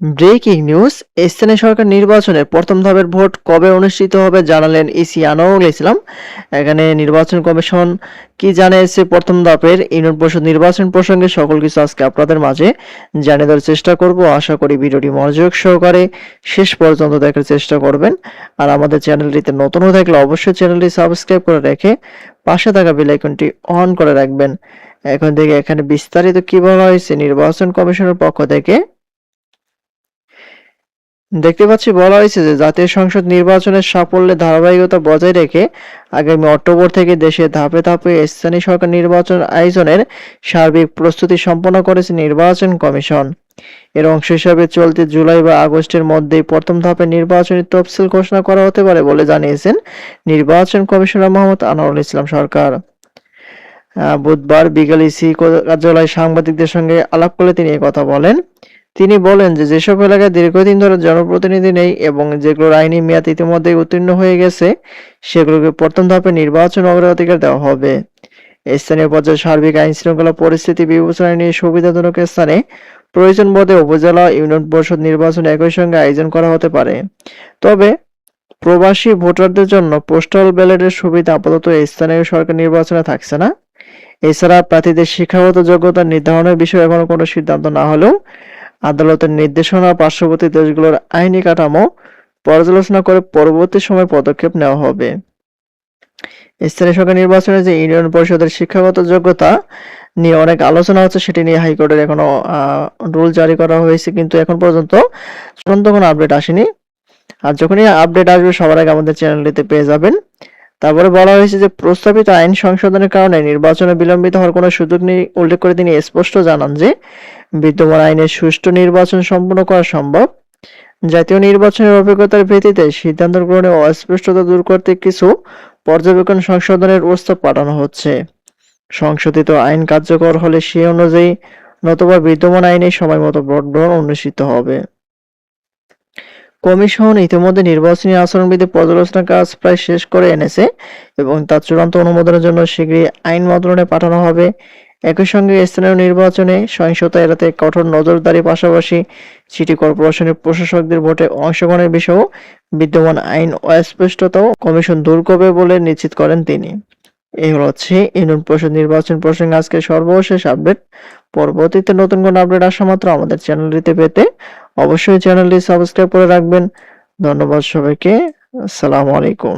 Breaking news, স্থানীয় সরকার নির্বাচনের প্রথম ধাপের ভোট কবে অনুষ্ঠিত হবে জানালেন ইসি আনোয়ারুল ইসলাম। এখানে নির্বাচন কমিশন কি জানিয়েছে প্রথম ধাপের ইউনিয়ন পরিষদ নির্বাচন প্রসঙ্গে সকল কিছু আজকে আপনাদের মাঝে জানিয়ে দেওয়ার চেষ্টা করব। আশা করি ভিডিওটি মনোযোগ সহকারে শেষ পর্যন্ত দেখার চেষ্টা করবেন। আর আমাদের চ্যানেলটিতে নতুন হয়ে থাকলে অবশ্যই চ্যানেলটি সাবস্ক্রাইব করে রেখে পাশে থাকা বেল আইকনটি অন করে রাখবেন। এখন থেকে এখানে বিস্তারিত কি বলা হয়েছে নির্বাচন কমিশনের পক্ষ থেকে দেখতে পাচ্ছি, বলা হয়েছে যে জাতীয় সংসদ নির্বাচনের সাফল্যে ধারাবাহিকতা বজায় রেখে আগামী অক্টোবর থেকে দেশে ধাপে ধাপে স্থানীয় সরকার নির্বাচন আয়োজনের সার্বিক প্রস্তুতি সম্পন্ন করেছে নির্বাচন কমিশন। এর অংশ হিসাবে চলতি জুলাই বা আগস্টের মধ্যেই প্রথম ধাপে নির্বাচনী তফসিল ঘোষণা করা হতে পারে বলে জানিয়েছেন নির্বাচন কমিশনার মোহাম্মদ আনোয়ারুল ইসলাম সরকার। বুধবার বিকেলে ইসি কার্যালয়ে সাংবাদিকদের সঙ্গে আলাপ করলে তিনি কথা বলেন। তিনি বলেন যে যেসব এলাকায় দীর্ঘদিন ধরে জনপ্রতিনিধি নেই এবং যেগুলোর আইনি মেয়াদ ইতিমধ্যেই উত্তীর্ণ হয়ে গেছে সেগুলোকে প্রথম ধাপে নির্বাচন অগ্রাধিকার দেওয়া হবে। স্থানীয় পর্যায়ে সার্বিক আইন শৃঙ্খলা পরিস্থিতি বিবেচনায় নিয়ে সুবিধাজনক স্থানে প্রয়োজন বোধে উপজেলা ইউনিয়ন পরিষদ নির্বাচন একই সঙ্গে আয়োজন করা হতে পারে। তবে প্রবাসী ভোটারদের জন্য পোস্টাল ব্যালটের সুবিধা আপাতত স্থানীয় সরকার নির্বাচনে থাকছে না। এছাড়া প্রার্থীদের শিক্ষাগত যোগ্যতা নির্ধারণের বিষয়ে এখনো কোনো সিদ্ধান্ত না হলেও আদালতের নির্দেশনা পার্শ্ববর্তী দেশগুলোর আইনি কাঠামো পর্যালোচনা করে পরবর্তী সময়ে পদক্ষেপ নেওয়া হবে। স্থানীয় সরকার নির্বাচনে যে ইউনিয়ন পরিষদের শিক্ষাগত যোগ্যতা নিয়ে অনেক আলোচনা হচ্ছে, সেটি নিয়ে হাইকোর্টের এখনো রুল জারি করা হয়েছে, কিন্তু এখন পর্যন্ত চূড়ান্ত কোনো আপডেট আসেনি। আর যখনই আপডেট আসবে সবার আগে আমাদের চ্যানেলটিতে পেয়ে যাবেন। তারপরে বলা হয়েছে যে প্রস্তাবিত আইন সংশোধনের কারণে নির্বাচনে বিলম্বিত হওয়ার কোনো সুযোগ নেই উল্লেখ করে তিনি স্পষ্ট জানান যে বিদ্যমান আইনে সুষ্ঠু নির্বাচন সম্পন্ন করা সম্ভব। জাতীয় নির্বাচনের অভিজ্ঞতার ভিত্তিতে সিদ্ধান্ত গ্রহণে অস্পষ্টতা দূর করতে কিছু পর্যবেক্ষণ সংশোধনের প্রস্তাব পাঠানো হচ্ছে। সংশোধিত আইন কার্যকর হলে সে অনুযায়ী নতুবা বিদ্যমান আইনে সময়মতো ভোট গ্রহণ অনুষ্ঠিত হবে। কমিশন ইতিমধ্যে নির্বাচনী আচরণবিধি পর্যালোচনার কাজ প্রায় শেষ করে এনেছে এবং তার চূড়ান্ত অনুমোদনের জন্য শীঘ্রই আইন মন্ত্রণালয়ে পাঠানো হবে। একই সঙ্গে স্থানীয় নির্বাচনে সহিংসতা এড়াতে কঠোর নজরদারির পাশাপাশি সিটি কর্পোরেশনের প্রশাসকদের ভোটে অংশগ্রহণের বিষয়েও বিদ্যমান আইন অস্পষ্টতাও কমিশন দূর করবে বলে নিশ্চিত করেন তিনি। এই হচ্ছে ইউনিয়ন পরিষদ নির্বাচন প্রসঙ্গে আজকে সর্বশেষ আপডেট। পরবর্তীতে নতুন কোনো আপডেট আসা মাত্র আমাদের চ্যানেলটিতে পেতে অবশ্যই চ্যানেলটি সাবস্ক্রাইব করে রাখবেন। ধন্যবাদ সবাইকে। আসসালামু আলাইকুম।